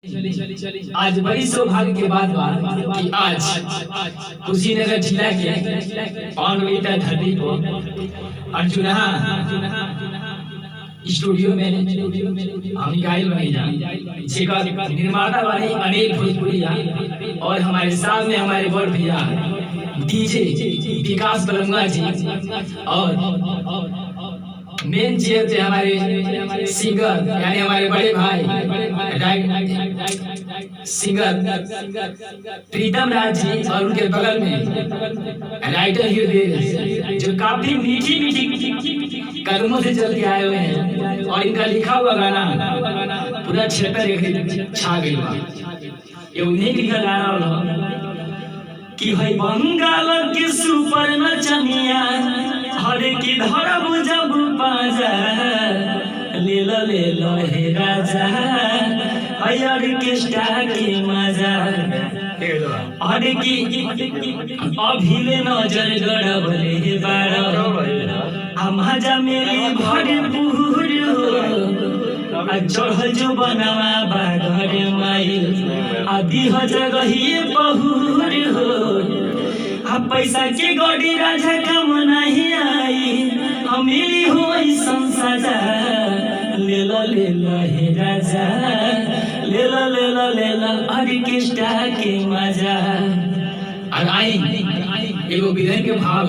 आज बड़ी सौभाग्य के बाद कि आज कुशीनगर जिला के पावन बेटा धरती को अर्जुना स्टूडियो में हम गायल बनी जाए जेकर निर्माता वाले अनेक भोजपुरिया और हमारे सामने हमारे बड़ भैया डीजे विकास बलमुआ जी और मेन चेयर थे हमारे सिंगर यानी हमारे बड़े भाई सिंगर प्रीतम राज जी और उनके बगल में राइटर हृदय जो काफी मीठी मीठी कदमों से चल के आए हुए हैं और इनका लिखा हुआ गाना पूरा क्षेत्र छा गया। ये उन्हीं लिखा गाना कि है बंगाल के सुपर नचनिया हर की धरब जब पाजा ले लो हे राजा हर के मजा हर की अभिले नजर गड़बले बार मजा मेरे भरपूर चढ़ जो बनवा बाघर माइल आदि जगहिए बहुर हो पैसा के गड़ी राजा कम नहीं आई अमीरी हो संसाजा ले लो हे राजा ले लो ऑर्केस्ट्रा के मजा। और आई एगो विधन के भाव